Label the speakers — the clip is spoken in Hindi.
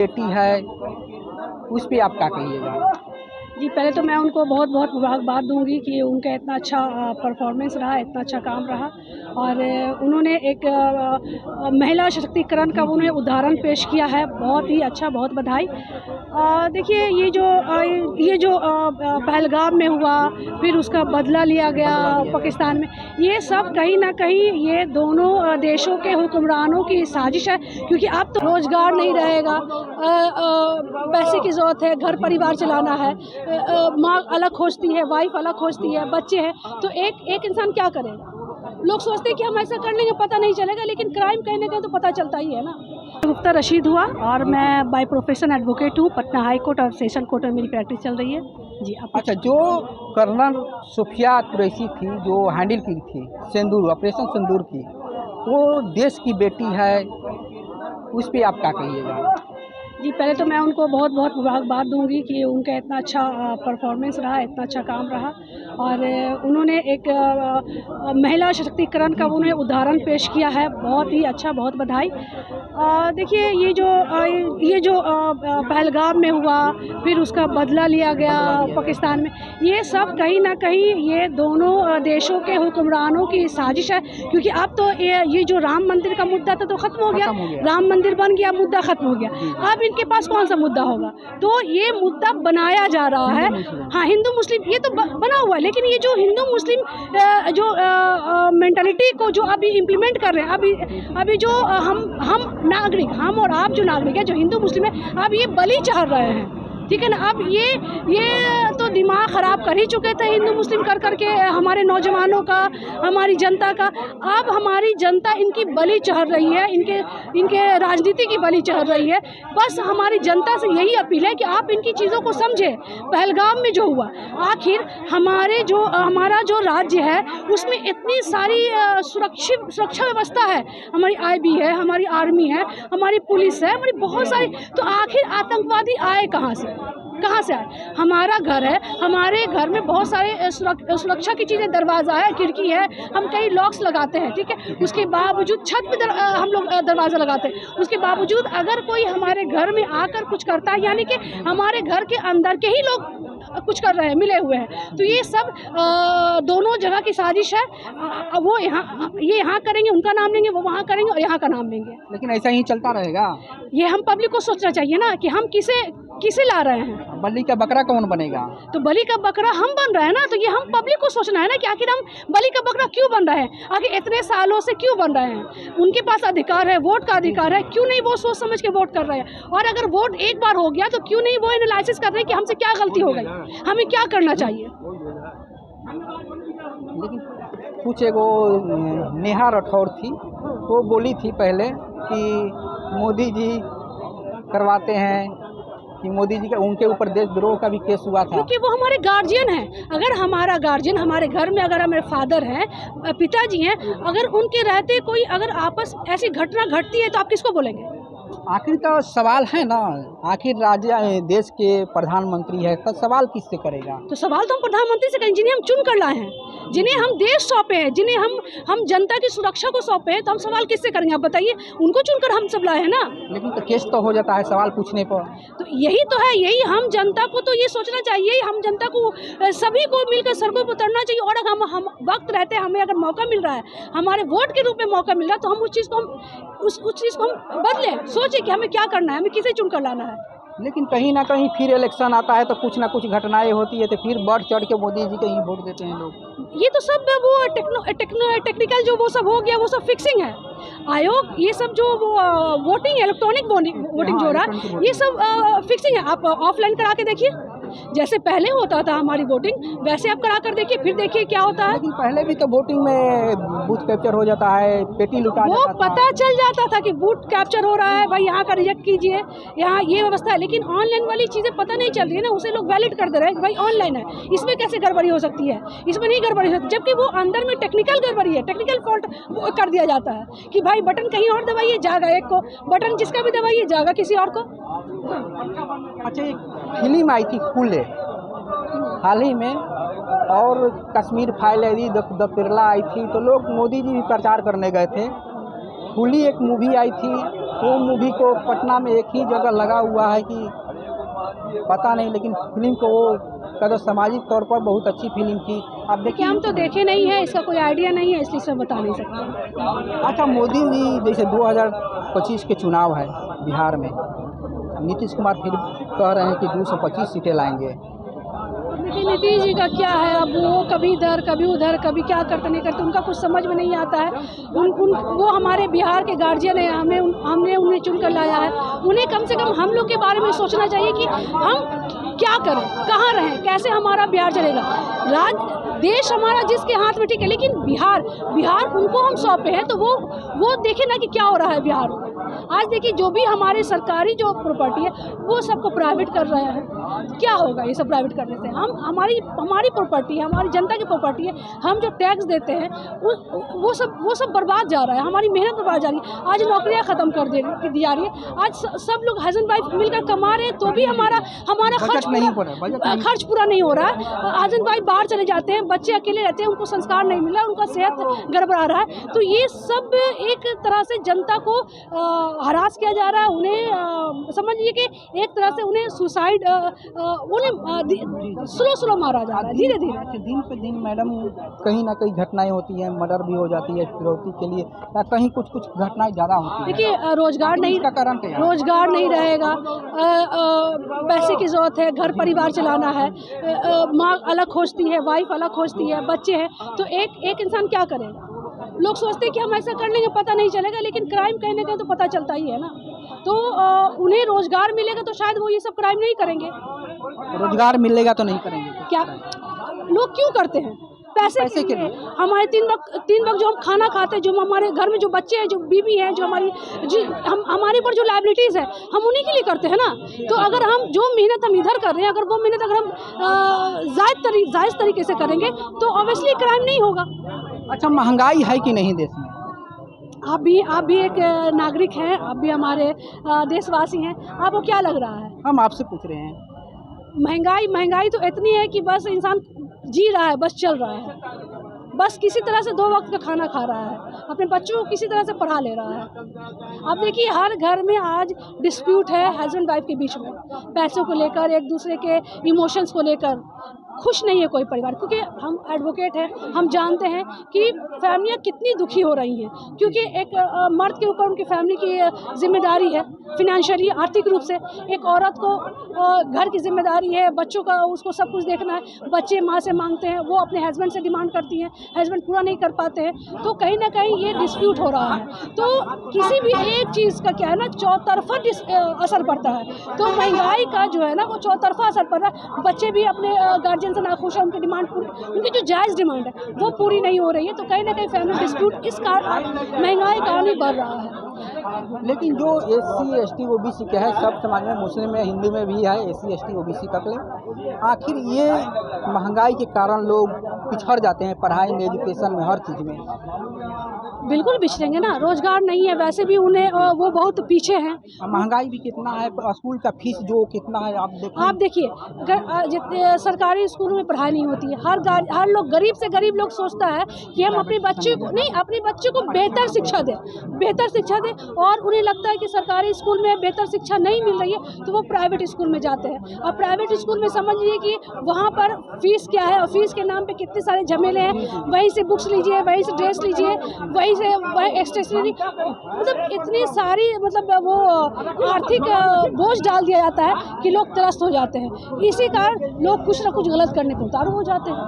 Speaker 1: बेटी है, उस पे आप क्या कहिएगा?
Speaker 2: जी, पहले तो मैं उनको बहुत-बहुत मुबारकबाद दूँगी कि उनका इतना अच्छा परफ़ॉर्मेंस रहा, इतना अच्छा काम रहा और उन्होंने एक महिला सशक्तिकरण का उन्होंने उदाहरण पेश किया है, बहुत ही अच्छा, बहुत बधाई। देखिए ये जो पहलगाम में हुआ, फिर उसका बदला लिया गया पाकिस्तान में, ये सब कहीं न कहीं ये दोनों देशों के हुक्मरानों की साजिश है क्योंकि अब तो रोज़गार नहीं रहेगा, पैसे की ज़रूरत है, घर परिवार चलाना है, माँ अलग खोजती है, वाइफ अलग खोजती है, बच्चे हैं, तो एक इंसान क्या करेगा? लोग सोचते हैं कि हम ऐसा कर लेंगे पता नहीं चलेगा, लेकिन क्राइम कहीं न कहीं तो पता चलता ही है ना। मुफ्ता रशीद हुआ और मैं बाय प्रोफेशन एडवोकेट हूँ। पटना हाई कोर्ट और सेशन कोर्ट में मेरी प्रैक्टिस चल रही है। जी, आप
Speaker 1: अच्छा, जो कर्नल सुफिया कुरैशी थी, जो हैंडल की थी सिंदूर, ऑपरेशन सिंदूर की, वो देश की बेटी है, उस पे आप क्या कहिएगा?
Speaker 2: जी, पहले तो मैं उनको बहुत-बहुत मुबारकबाद दूँगी कि उनका इतना अच्छा परफ़ॉर्मेंस रहा, इतना अच्छा काम रहा और उन्होंने एक महिला सशक्तिकरण का उन्होंने उदाहरण पेश किया है, बहुत ही अच्छा, बहुत बधाई। देखिए ये जो पहलगाम में हुआ, फिर उसका बदला लिया गया पाकिस्तान में, ये सब कहीं न कहीं ये दोनों देशों के हुक्मरानों की साजिश है क्योंकि अब तो ये जो राम मंदिर का मुद्दा था तो ख़त्म हो गया, राम मंदिर बन गया, मुद्दा ख़त्म हो गया। अब इनके पास कौन सा मुद्दा होगा? तो ये मुद्दा बनाया जा रहा है। हाँ, हिंदू मुस्लिम ये तो बना हुआ है, लेकिन ये जो हिंदू मुस्लिम मेंटालिटी को जो अभी इम्प्लीमेंट कर रहे हैं, अभी जो हम और आप जो नागरिक हैं, जो हिंदू मुस्लिम है, अब ये बलि चढ़ रहे हैं, ठीक है ना। अब ये तो दिमाग ख़राब कर ही चुके थे हिंदू मुस्लिम कर के हमारे नौजवानों का, हमारी जनता का। अब हमारी जनता इनकी बलि चढ़ रही है, इनके राजनीति की बलि चढ़ रही है। बस हमारी जनता से यही अपील है कि आप इनकी चीज़ों को समझें। पहलगाम में जो हुआ, आखिर हमारा जो राज्य है उसमें इतनी सारी सुरक्षा व्यवस्था है, हमारी आईबी है, हमारी आर्मी है, हमारी पुलिस है, हमारी बहुत सारी, तो आखिर आतंकवादी आए कहाँ से? कहाँ से आए? हमारा घर है, हमारे घर में बहुत सारे सुरक्षा की चीज़ें, दरवाज़ा है, खिड़की है, हम कई लॉक्स लगाते हैं, ठीक है। उसके बावजूद छत पे हम लोग दरवाज़ा लगाते हैं, उसके बावजूद अगर कोई हमारे घर में आकर कुछ करता है, यानी कि हमारे घर के अंदर के ही लोग कुछ कर रहे हैं, मिले हुए हैं, तो ये सब दोनों जगह की साजिश है। वो ये यहाँ करेंगे, उनका नाम लेंगे, वो वहाँ करेंगे और यहाँ का नाम लेंगे।
Speaker 1: लेकिन ऐसा ही चलता रहेगा?
Speaker 2: ये हम पब्लिक को सोचना चाहिए ना कि हम किसे ला रहे हैं।
Speaker 1: बलि का बकरा कौन बनेगा?
Speaker 2: तो बलि का बकरा हम बन रहे हैं ना, तो ये हम पब्लिक को सोचना है ना कि आखिर हम बलि का बकरा क्यों बन रहे हैं, आखिर इतने सालों से क्यों बन रहे हैं। उनके पास अधिकार है, वोट का अधिकार है, क्यों नहीं वो सोच समझ के वोट कर रहे हैं। और अगर वोट एक बार हो गया तो क्यों नहीं वो एनालिसिस कर रहे हैं कि हमसे क्या गलती हो गई, हमें क्या करना चाहिए।
Speaker 1: लेकिन कुछ एगो नेहा राठौर थी, वो बोली थी पहले कि मोदी जी करवाते हैं, कि मोदी जी का उनके ऊपर देशद्रोह का भी केस हुआ था।
Speaker 2: क्योंकि वो हमारे गार्जियन हैं। अगर हमारा गार्जियन हमारे घर में, अगर हमारे फादर हैं, पिताजी हैं, अगर उनके रहते कोई अगर आपस ऐसी घटना घटती है तो आप किसको बोलेंगे?
Speaker 1: आखिर तो सवाल है ना, आखिर राज्य देश के प्रधानमंत्री है, तो सवाल किससे करेगा?
Speaker 2: तो सवाल तो हम प्रधानमंत्री से करें, जिन्हें हम चुन कर लाए हैं, जिन्हें हम देश सौंपे हैं, जिन्हें हम जनता की सुरक्षा को सौंपे हैं, तो हम सवाल किससे करेंगे? आप बताइए। उनको चुनकर हम सब लाए हैं ना।
Speaker 1: लेकिन तो केस तो हो जाता है सवाल पूछने पर।
Speaker 2: तो यही तो है, यही हम जनता को तो ये सोचना चाहिए, हम जनता को सभी को मिलकर सड़कों पर उतरना चाहिए। और अगर हम वक्त रहते हमें अगर मौका मिल रहा है, हमारे वोट के रूप में मौका मिल रहा है, तो हम उस चीज़ को हम बदलें, सोचें कि हमें क्या करना है, हमें किसे चुनकर लाना है।
Speaker 1: लेकिन कहीं ना कहीं फिर इलेक्शन आता है तो कुछ ना कुछ घटनाएं होती है, तो फिर बढ़ चढ़ के मोदी जी को ही वोट देते हैं लोग।
Speaker 2: ये तो सब वो टेक्निकल जो वो सब हो गया, वो सब फिक्सिंग है। आयोग ये सब जो वो वोटिंग, इलेक्ट्रॉनिक वोटिंग जो हो रहा है, ये सब फिक्सिंग है। आप ऑफलाइन करा के देखिए, जैसे पहले होता था हमारी वोटिंग, वैसे आप करा कर देखिए, फिर देखिए क्या होता है।
Speaker 1: लेकिन पहले भी तो वोटिंग में बूथ कैप्चर हो जाता है, पेटी लुटा
Speaker 2: वो
Speaker 1: जाता था।
Speaker 2: पता चल जाता था कि बूथ कैप्चर हो रहा है, भाई यहाँ का रिजेक्ट कीजिए, यहाँ ये व्यवस्था है। लेकिन ऑनलाइन वाली चीज़ें पता नहीं चल रही है ना, उसे लोग वैलिड कर दे रहे हैं कि भाई ऑनलाइन है, इसमें कैसे गड़बड़ी हो सकती है, इसमें नहीं गड़बड़ी हो सकती, जबकि वो अंदर में टेक्निकल गड़बड़ी है, टेक्निकल फॉल्ट कर दिया जाता है कि भाई बटन कहीं और दबाइए, जाएगा एक को, बटन जिसका भी दबाइए जाएगा किसी और को।
Speaker 1: अच्छा, एक फिल्म आई थी फूले हाल ही में, और कश्मीर फाइल आई थी, द बिरला आई थी, तो लोग मोदी जी भी प्रचार करने गए थे, कुली एक मूवी आई थी, वो मूवी को पटना में एक ही जगह लगा हुआ है कि पता नहीं, लेकिन फिल्म को वो कदर सामाजिक तौर पर बहुत अच्छी फिल्म थी। आप देखिए,
Speaker 2: हम तो देखे नहीं है, इसका कोई आइडिया नहीं है, इसलिए सब बता नहीं सकते।
Speaker 1: अच्छा, मोदी जी जैसे 2025 के चुनाव है बिहार में, नीतीश कुमार फिर कह रहे हैं कि 225 सीटें लाएंगे।
Speaker 2: देखिए नीतीश जी का क्या है, अब वो कभी इधर कभी उधर, कभी क्या करते नहीं करते, उनका कुछ समझ में नहीं आता है। वो हमारे बिहार के गार्जियन है, हमने उन्हें चुन कर लाया है। उन्हें कम से कम हम लोग के बारे में सोचना चाहिए कि हम क्या करें, कहाँ रहें, कैसे हमारा बिहार चलेगा। देश हमारा जिसके हाथ में, ठीक है, लेकिन बिहार उनको हम सौंपे हैं, तो वो देखे ना कि क्या हो रहा है बिहार में। आज देखिए, जो भी हमारे सरकारी जो प्रॉपर्टी है वो सबको प्राइवेट कर रहे हैं। क्या होगा ये सब प्राइवेट करने से? हमारी प्रॉपर्टी है, हमारी जनता की प्रॉपर्टी है, हम जो टैक्स देते हैं वो सब बर्बाद जा रहा है, हमारी मेहनत बर्बाद जा रही है। आज नौकरियां ख़त्म कर दी जा रही है। आज सब लोग हस्बैंड वाइफ मिलकर कमा रहे हैं, तो भी हमारा खर्च पूरा नहीं हो रहा है। हस्बैंड वाइफ बाहर चले जाते हैं, बच्चे अकेले रहते हैं, उनको संस्कार नहीं मिल रहा, उनका सेहत गड़बड़ा रहा है। तो ये सब एक तरह से जनता को हरास किया जा रहा है। उन्हें समझिए कि एक तरह से उन्हें सुसाइड, उन्हें स्लो मारा जा रहा है, धीरे धीरे।
Speaker 1: दिन पे दिन मैडम कहीं ना कहीं घटनाएं होती हैं, मर्डर भी हो जाती है फिरौती के लिए, या कहीं कुछ घटनाएं ज़्यादा होती हैं।
Speaker 2: देखिए रोजगार नहीं रहेगा, पैसे की ज़रूरत है, घर परिवार चलाना है, माँ अलग खोजती है, वाइफ अलग खोजती है, बच्चे हैं, तो एक इंसान क्या करेगा? लोग सोचते हैं कि हम ऐसा कर लेंगे पता नहीं चलेगा, लेकिन क्राइम कहीं ना कहीं तो पता चलता ही है ना। तो उन्हें रोजगार मिलेगा तो शायद वो ये सब क्राइम नहीं करेंगे।
Speaker 1: रोजगार मिलेगा तो नहीं करेंगे क्या?
Speaker 2: लोग क्यों करते हैं? पैसे के लिए। हमारे तीन वक्त जो हम खाना खाते हैं, जो हमारे घर में जो बच्चे हैं, जो बीवी हैं, जो हमारे ऊपर जो लायबिलिटीज़ है, हम उन्हीं के लिए करते हैं ना। तो अगर हम जो मेहनत हम इधर कर रहे हैं, अगर वो मेहनत अगर हम जायज़ तरीके से करेंगे तो ऑब्वियसली क्राइम नहीं होगा।
Speaker 1: अच्छा, महंगाई है कि नहीं देश में?
Speaker 2: आप भी एक नागरिक हैं, आप भी हमारे देशवासी हैं, आपको क्या लग रहा है?
Speaker 1: हम आपसे पूछ रहे हैं।
Speaker 2: महंगाई तो इतनी है कि बस इंसान जी रहा है, बस चल रहा है, बस किसी तरह से 2 वक्त का खाना खा रहा है, अपने बच्चों को किसी तरह से पढ़ा ले रहा है। अब देखिए, हर घर में आज डिस्प्यूट है हस्बैंड वाइफ के बीच में, पैसों को लेकर, एक दूसरे के इमोशंस को लेकर खुश नहीं है कोई परिवार। क्योंकि हम एडवोकेट हैं, हम जानते हैं कि फैमिलियाँ कितनी दुखी हो रही हैं, क्योंकि एक मर्द के ऊपर उनकी फैमिली की जिम्मेदारी है, फिनेंशियली, आर्थिक रूप से। एक औरत को घर की जिम्मेदारी है, बच्चों का उसको सब कुछ देखना है, बच्चे माँ से मांगते हैं, वो अपने हस्बैंड से डिमांड करती हैं, हस्बैंड पूरा नहीं कर पाते हैं, तो कहीं ना कहीं ये डिस्प्यूट हो रहा है। तो किसी भी एक चीज़ का क्या है ना, चौतरफा असर पड़ता है। तो महंगाई का जो है ना, वो चौतरफा असर पड़ रहा है। बच्चे भी अपने गार्जियन से नाखुश है, उनकी डिमांड उनकी जो जायज़ डिमांड है वो पूरी नहीं हो रही है। तो कहीं ना कहीं फैमिली डिस्प्यूट इस कारण महंगाई कारण ही बढ़ रहा है।
Speaker 1: लेकिन जो SC ST OBC के है, सब समाज में, मुस्लिम में, हिंदू में भी है, SC ST OBC तक ले, आखिर ये महंगाई के कारण लोग पिछड़ जाते हैं पढ़ाई में, एजुकेशन में, हर चीज़ में।
Speaker 2: बिल्कुल पिछड़ेंगे ना, रोजगार नहीं है, वैसे भी उन्हें वो बहुत पीछे हैं।
Speaker 1: महंगाई भी कितना है, स्कूल का फीस जो कितना है, आप देखिए
Speaker 2: जितने सरकारी स्कूलों में पढ़ाई नहीं होती है, हर लोग, गरीब से गरीब लोग सोचता है कि हम अपने बच्चे को बेहतर शिक्षा दें, और उन्हें लगता है कि सरकारी स्कूल में बेहतर शिक्षा नहीं मिल रही है, तो वो प्राइवेट स्कूल में जाते हैं। और प्राइवेट स्कूल में समझिए कि वहाँ पर फीस क्या है, और फीस के नाम पे कितने सारे झमेले हैं, वहीं से बुक्स लीजिए, वहीं से ड्रेस लीजिए, वहीं एक्सेसरी, मतलब इतनी सारी, मतलब वो आर्थिक बोझ डाल दिया जाता है कि लोग त्रस्त हो जाते हैं। इसी कारण लोग कुछ ना कुछ गलत करने को उतारू हो जाते हैं।